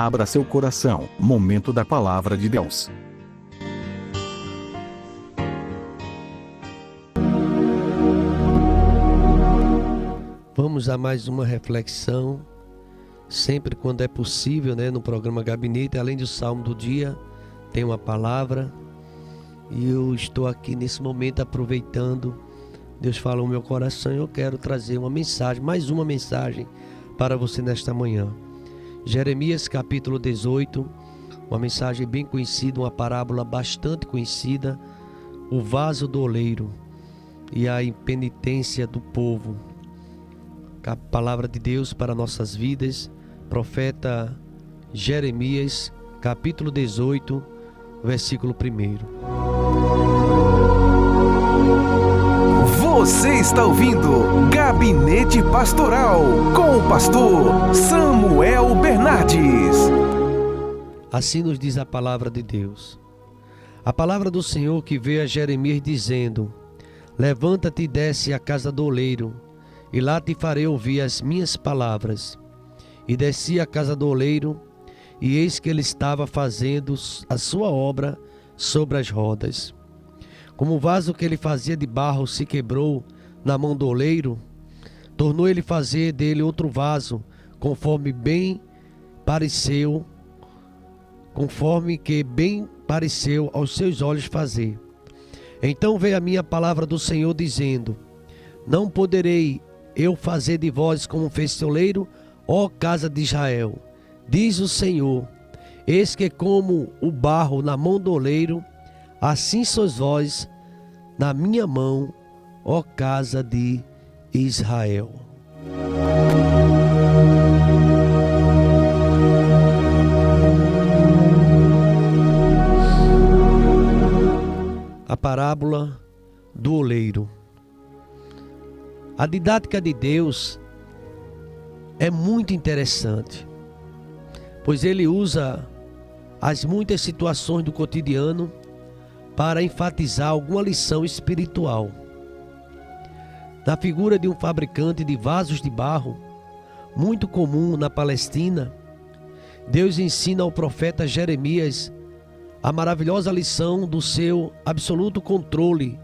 Abra seu coração. Momento da Palavra de Deus. Vamos a mais uma reflexão, sempre quando é possível, no programa Gabinete. Além do Salmo do dia, tem uma palavra. E eu estou aqui nesse momento aproveitando. Deus falou no meu coração e eu quero trazer uma mensagem, mais uma mensagem para você nesta manhã. Jeremias capítulo 18, uma mensagem bem conhecida, uma parábola bastante conhecida, o vaso do oleiro e a impenitência do povo. A palavra de Deus para nossas vidas, profeta Jeremias capítulo 18, versículo 1. Você está ouvindo Gabinete Pastoral com o pastor Samuel Bernardes. Assim nos diz a palavra de Deus. A palavra do Senhor que veio a Jeremias dizendo: levanta-te e desce à casa do oleiro, e lá te farei ouvir as minhas palavras. E desci à casa do oleiro, e eis que ele estava fazendo a sua obra sobre as rodas. Como o vaso que ele fazia de barro se quebrou na mão do oleiro, tornou ele fazer dele outro vaso, conforme que bem pareceu aos seus olhos fazer. Então veio a minha palavra do Senhor dizendo: não poderei eu fazer de vós como fez seu oleiro, ó casa de Israel, diz o Senhor. Eis que como o barro na mão do oleiro, assim sois vós na minha mão, ó casa de Israel. A parábola do oleiro. A didática de Deus é muito interessante, pois ele usa as muitas situações do cotidiano para enfatizar alguma lição espiritual. Na figura de um fabricante de vasos de barro, muito comum na Palestina, Deus ensina ao profeta Jeremias a maravilhosa lição do seu absoluto controle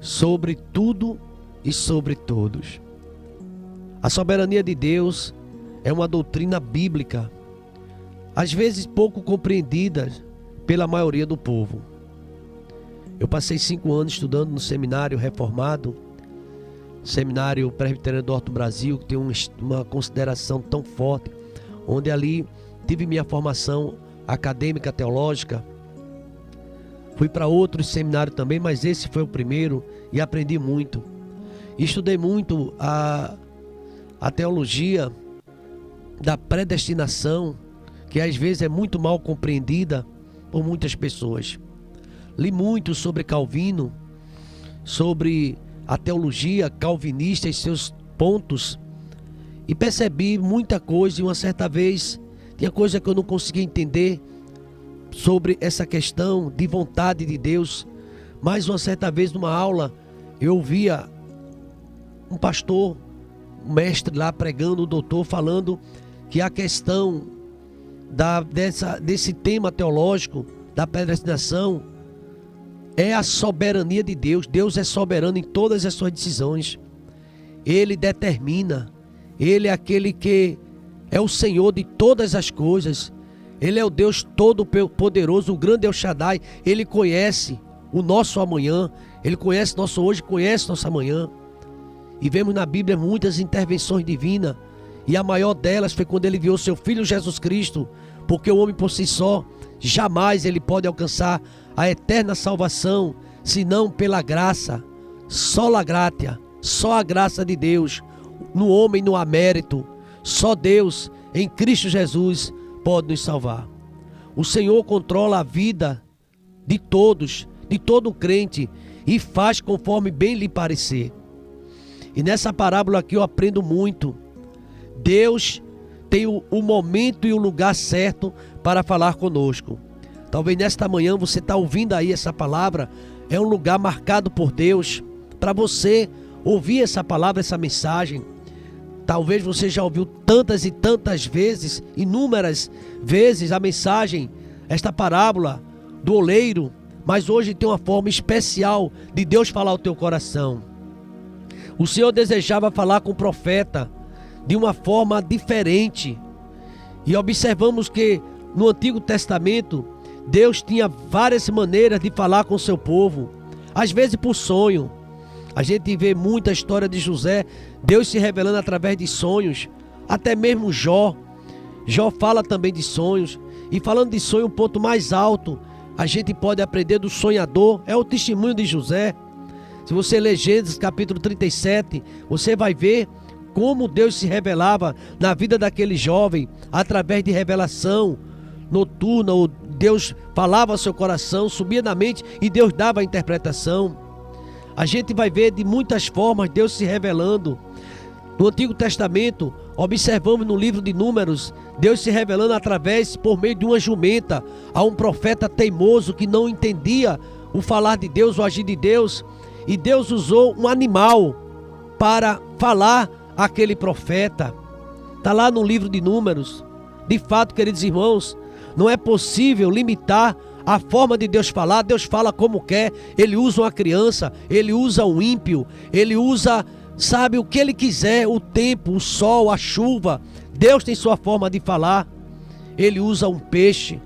sobre tudo e sobre todos. A soberania de Deus é uma doutrina bíblica, às vezes pouco compreendida pela maioria do povo. Eu passei 5 anos estudando no seminário reformado, seminário presbiteriano do Alto Brasil, que tem uma consideração tão forte, onde ali tive minha formação acadêmica teológica. Fui para outros seminários também, mas esse foi o primeiro e aprendi muito. Estudei muito a teologia da predestinação, que às vezes é muito mal compreendida por muitas pessoas. Li muito sobre Calvino, sobre a teologia calvinista e seus pontos, e percebi muita coisa. E uma certa vez, tinha coisa que eu não conseguia entender sobre essa questão de vontade de Deus. Mas uma certa vez, numa aula, eu ouvia um pastor, um mestre lá pregando, o doutor, falando que a questão desse tema teológico da predestinação é a soberania de Deus. Deus é soberano em todas as suas decisões. Ele determina. Ele é aquele que é o Senhor de todas as coisas. Ele é o Deus todo-poderoso, o grande El Shaddai. Ele conhece o nosso amanhã. Ele conhece nosso hoje, conhece nosso amanhã. E vemos na Bíblia muitas intervenções divinas. E a maior delas foi quando ele enviou seu Filho Jesus Cristo. Porque o homem por si só, jamais ele pode alcançar a eterna salvação, senão pela graça. Sola gratia, só a graça de Deus. No homem não há mérito. Só Deus, em Cristo Jesus, pode nos salvar. O Senhor controla a vida de todos, de todo crente, e faz conforme bem lhe parecer. E nessa parábola aqui eu aprendo muito. Deus tem o momento e o lugar certo para falar conosco. Talvez nesta manhã você está ouvindo aí essa palavra, é um lugar marcado por Deus para você ouvir essa palavra, essa mensagem. Talvez você já ouviu tantas e tantas vezes, inúmeras vezes, a mensagem, esta parábola do oleiro, mas hoje tem uma forma especial de Deus falar ao teu coração. O Senhor desejava falar com o profeta de uma forma diferente. E observamos que no Antigo Testamento, Deus tinha várias maneiras de falar com o seu povo. Às vezes por sonho. A gente vê muita história de José, Deus se revelando através de sonhos. Até mesmo Jó. Jó fala também de sonhos. E falando de sonho, um ponto mais alto, a gente pode aprender do sonhador, é o testemunho de José. Se você ler Gênesis capítulo 37, você vai ver como Deus se revelava na vida daquele jovem, através de revelação noturna, ou Deus falava ao seu coração, subia na mente e Deus dava a interpretação. A gente vai ver de muitas formas Deus se revelando. No Antigo Testamento, observamos no livro de Números, Deus se revelando através, por meio de uma jumenta, a um profeta teimoso que não entendia o falar de Deus, o agir de Deus. E Deus usou um animal para falar àquele profeta. Está lá no livro de Números. De fato, queridos irmãos, não é possível limitar a forma de Deus falar. Deus fala como quer. Ele usa uma criança, ele usa um ímpio, ele usa, sabe, o que ele quiser, o tempo, o sol, a chuva. Deus tem sua forma de falar. Ele usa um peixe,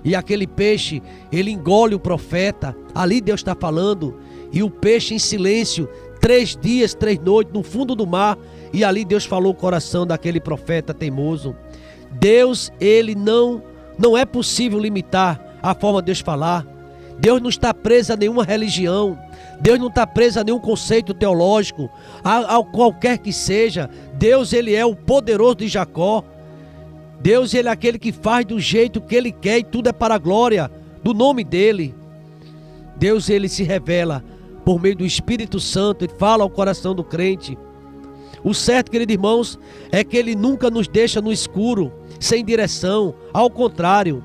e aquele peixe, ele engole o profeta. Ali Deus está falando. E o peixe em silêncio, 3 dias, 3 noites, no fundo do mar. E ali Deus falou o coração daquele profeta teimoso. Deus, ele não é possível limitar a forma de Deus falar. Deus não está preso a nenhuma religião. Deus não está preso a nenhum conceito teológico, a qualquer que seja. Deus, ele é o poderoso de Jacó. Deus, ele é aquele que faz do jeito que ele quer, e tudo é para a glória do nome dele. Deus, ele se revela por meio do Espírito Santo, ele fala ao coração do crente. O certo, queridos irmãos, é que ele nunca nos deixa no escuro, sem direção. Ao contrário,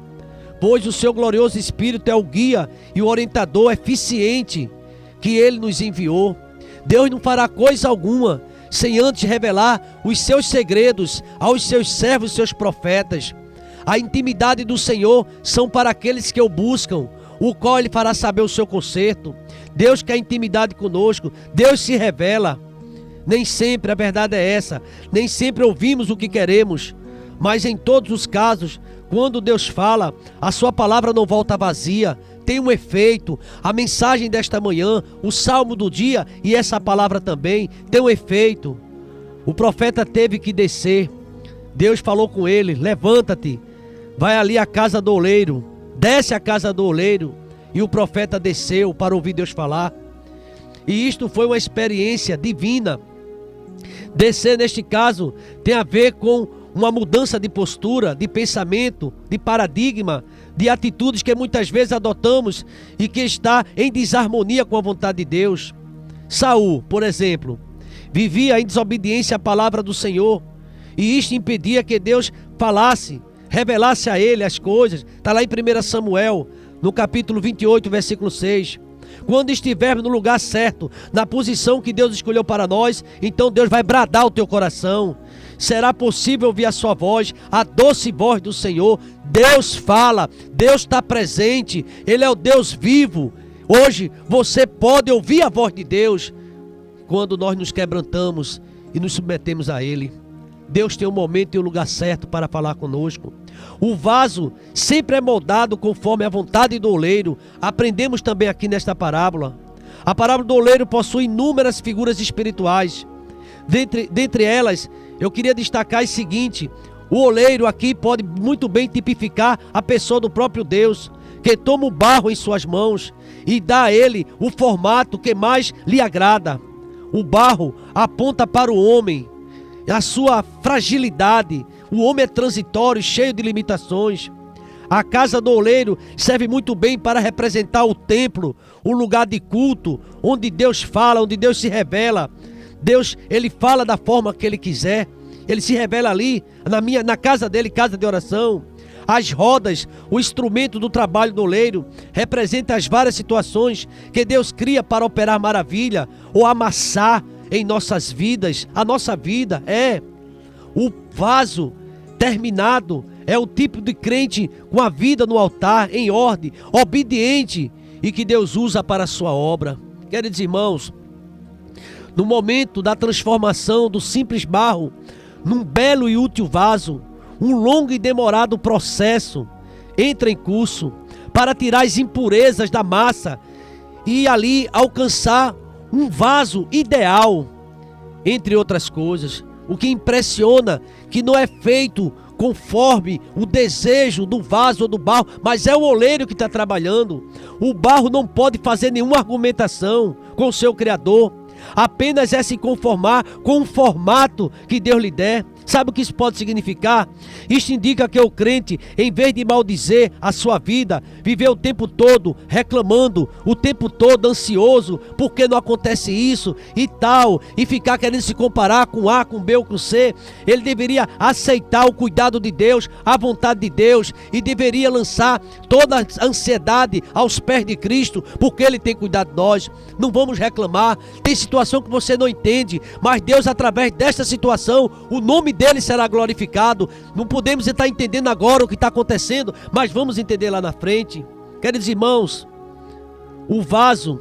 pois o seu glorioso Espírito é o guia e o orientador eficiente que ele nos enviou. Deus não fará coisa alguma sem antes revelar os seus segredos aos seus servos e seus profetas. A intimidade do Senhor são para aqueles que o buscam, o qual ele fará saber o seu conserto. Deus quer intimidade conosco. Deus se revela. Nem sempre, a verdade é essa, nem sempre ouvimos o que queremos, mas em todos os casos, quando Deus fala, a sua palavra não volta vazia, tem um efeito. A mensagem desta manhã, o salmo do dia e essa palavra também tem um efeito. O profeta teve que descer. Deus falou com ele: levanta-te, vai ali à casa do oleiro. Desce à casa do oleiro. E o profeta desceu para ouvir Deus falar. E isto foi uma experiência divina. Descer, neste caso, tem a ver com uma mudança de postura, de pensamento, de paradigma, de atitudes que muitas vezes adotamos e que está em desarmonia com a vontade de Deus. Saul, por exemplo, vivia em desobediência à palavra do Senhor, e isto impedia que Deus falasse, revelasse a ele as coisas. Está lá em 1 Samuel, no capítulo 28, versículo 6. Quando estivermos no lugar certo, na posição que Deus escolheu para nós, então Deus vai bradar o teu coração. Será possível ouvir a sua voz, a doce voz do Senhor. Deus fala, Deus está presente, Ele é o Deus vivo. Hoje você pode ouvir a voz de Deus quando nós nos quebrantamos e nos submetemos a Ele. Deus tem um momento e um lugar certo para falar conosco. O vaso sempre é moldado conforme a vontade do oleiro. Aprendemos também aqui nesta parábola. A parábola do oleiro possui inúmeras figuras espirituais. Dentre elas, eu queria destacar o seguinte: o oleiro aqui pode muito bem tipificar a pessoa do próprio Deus, que toma o barro em suas mãos e dá a ele o formato que mais lhe agrada. O barro aponta para o homem, a sua fragilidade. O homem é transitório, cheio de limitações. A casa do oleiro serve muito bem para representar o templo, o lugar de culto, onde Deus fala, onde Deus se revela. Deus, ele fala da forma que ele quiser. Ele se revela ali, na casa dele, casa de oração. As rodas, o instrumento do trabalho do oleiro, representa as várias situações que Deus cria para operar maravilha ou amassar em nossas vidas. A nossa vida O vaso terminado é o tipo de crente com a vida no altar, em ordem, obediente e que Deus usa para a sua obra. Queridos irmãos, no momento da transformação do simples barro num belo e útil vaso, um longo e demorado processo entra em curso para tirar as impurezas da massa e ali alcançar um vaso ideal, entre outras coisas. O que impressiona que não é feito conforme o desejo do vaso ou do barro, mas é o oleiro que está trabalhando. O barro não pode fazer nenhuma argumentação com o seu Criador, apenas é se conformar com o formato que Deus lhe der. Sabe o que isso pode significar? Isto indica que o crente, em vez de maldizer a sua vida, viver o tempo todo reclamando, o tempo todo ansioso, porque não acontece isso e tal, e ficar querendo se comparar com A, com B ou com C, ele deveria aceitar o cuidado de Deus, a vontade de Deus, e deveria lançar toda a ansiedade aos pés de Cristo, porque Ele tem cuidado de nós. Não vamos reclamar. Tem situação que você não entende, mas Deus, através desta situação, o nome dele será glorificado. Não podemos estar entendendo agora o que está acontecendo, mas vamos entender lá na frente. Queridos irmãos, o vaso,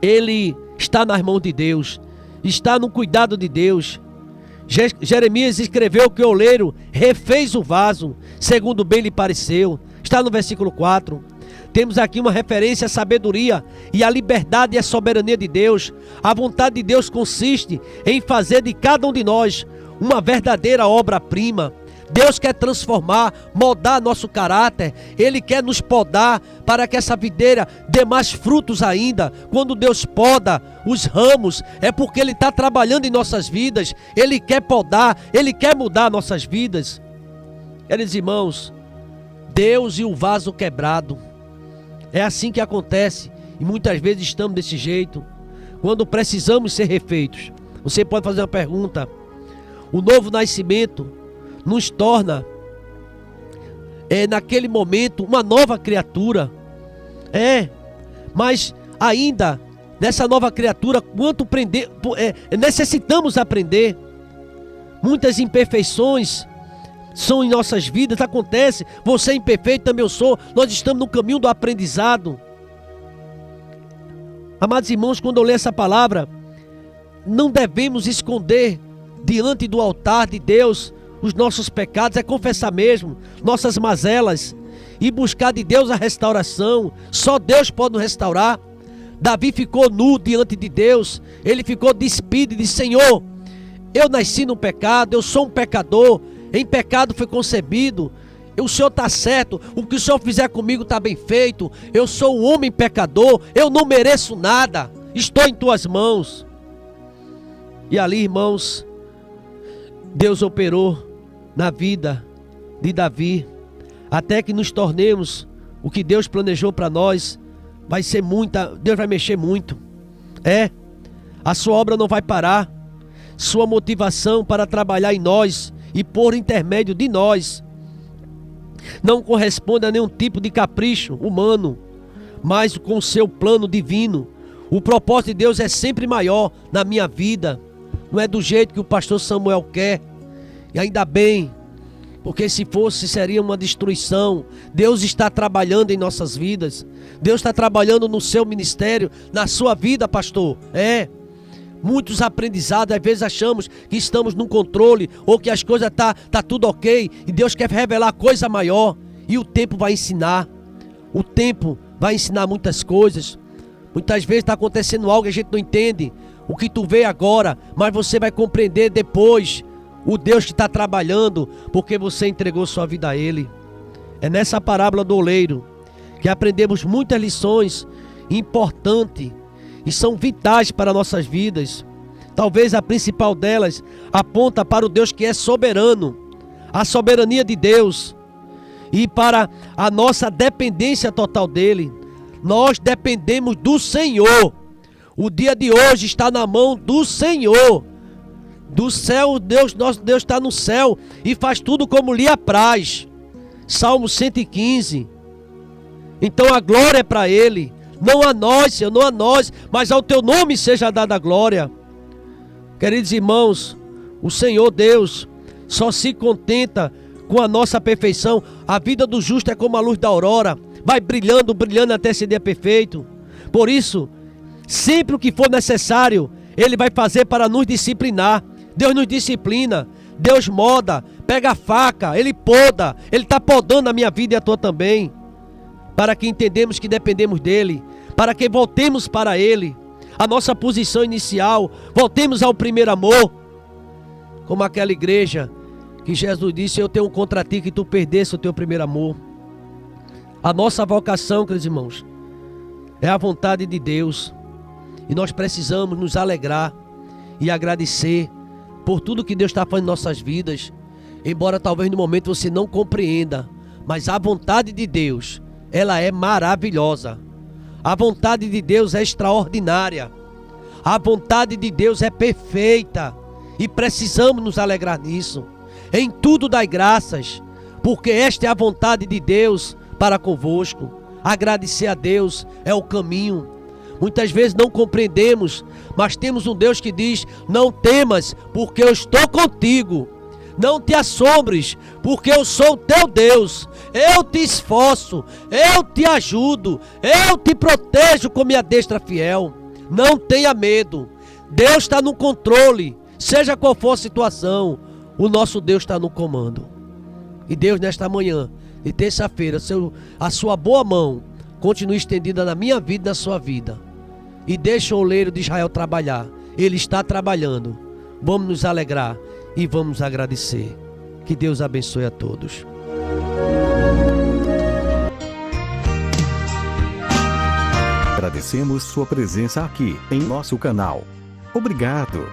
ele está nas mãos de Deus, está no cuidado de Deus. Jeremias escreveu que o oleiro refez o vaso, segundo bem lhe pareceu. Está no versículo 4. Temos aqui uma referência à sabedoria e à liberdade e à soberania de Deus. A vontade de Deus consiste em fazer de cada um de nós uma verdadeira obra-prima. Deus quer transformar, moldar nosso caráter. Ele quer nos podar para que essa videira dê mais frutos ainda. Quando Deus poda os ramos, é porque Ele está trabalhando em nossas vidas. Ele quer podar, Ele quer mudar nossas vidas. Queridos irmãos, Deus e o vaso quebrado. É assim que acontece, e muitas vezes estamos desse jeito, quando precisamos ser refeitos. Você pode fazer uma pergunta: o novo nascimento nos torna, naquele momento, uma nova criatura. Mas ainda, nessa nova criatura, necessitamos aprender. Muitas imperfeições são em nossas vidas, acontece. Você é imperfeito, também eu sou. Nós estamos no caminho do aprendizado. Amados irmãos, quando eu leio essa palavra, não devemos esconder diante do altar de Deus os nossos pecados, é confessar mesmo nossas mazelas e buscar de Deus a restauração. Só Deus pode nos restaurar. Davi ficou nu diante de Deus, ele ficou despido e disse: Senhor, eu nasci no pecado, eu sou um pecador, em pecado fui concebido, o Senhor está certo, o que o Senhor fizer comigo está bem feito, eu sou um homem pecador, eu não mereço nada, estou em tuas mãos. E ali, irmãos, Deus operou na vida de Davi, até que nos tornemos o que Deus planejou para nós. Vai ser Deus vai mexer muito. A sua obra não vai parar. Sua motivação para trabalhar em nós e por intermédio de nós não corresponde a nenhum tipo de capricho humano, mas com o seu plano divino. O propósito de Deus é sempre maior na minha vida. Não é do jeito que o pastor Samuel quer. E ainda bem, porque se fosse, seria uma destruição. Deus está trabalhando em nossas vidas. Deus está trabalhando no seu ministério, na sua vida, pastor. Muitos aprendizados, às vezes achamos que estamos no controle, ou que as coisas tá tudo ok, e Deus quer revelar coisa maior. E o tempo vai ensinar. O tempo vai ensinar muitas coisas. Muitas vezes está acontecendo algo que a gente não entende. O que tu vê agora, mas você vai compreender depois o Deus que está trabalhando, porque você entregou sua vida a Ele. É nessa parábola do oleiro que aprendemos muitas lições importantes e são vitais para nossas vidas. Talvez a principal delas aponta para o Deus que é soberano, a soberania de Deus, e para a nossa dependência total dEle. Nós dependemos do Senhor. O dia de hoje está na mão do Senhor. Do céu, nosso Deus está no céu e faz tudo como lhe apraz. Salmo 115. Então a glória é para Ele. Não a nós, Senhor, não a nós, mas ao Teu nome seja dada a glória. Queridos irmãos, o Senhor Deus só se contenta com a nossa perfeição. A vida do justo é como a luz da aurora, vai brilhando, brilhando até esse dia perfeito. Por isso, sempre o que for necessário, Ele vai fazer para nos disciplinar. Deus nos disciplina, Deus moda, pega a faca, Ele poda, Ele está podando a minha vida e a tua também, para que entendemos que dependemos dEle, para que voltemos para Ele, a nossa posição inicial, voltemos ao primeiro amor, como aquela igreja que Jesus disse: eu tenho contra ti que tu perdesse o teu primeiro amor. A nossa vocação, queridos irmãos, é a vontade de Deus, e nós precisamos nos alegrar e agradecer por tudo que Deus está fazendo em nossas vidas, embora talvez no momento você não compreenda, mas a vontade de Deus, ela é maravilhosa. A vontade de Deus é extraordinária. A vontade de Deus é perfeita, e precisamos nos alegrar nisso. Em tudo dai graças, porque esta é a vontade de Deus para convosco. Agradecer a Deus é o caminho. Muitas vezes não compreendemos, mas temos um Deus que diz: não temas, porque eu estou contigo. Não te assombres, porque eu sou o teu Deus. Eu te esforço, eu te ajudo, eu te protejo com minha destra fiel. Não tenha medo, Deus está no controle, seja qual for a situação, o nosso Deus está no comando. E Deus, nesta manhã de terça-feira, a sua boa mão continue estendida na minha vida e na sua vida. E deixa o oleiro de Israel trabalhar. Ele está trabalhando. Vamos nos alegrar e vamos agradecer. Que Deus abençoe a todos. Agradecemos sua presença aqui em nosso canal. Obrigado.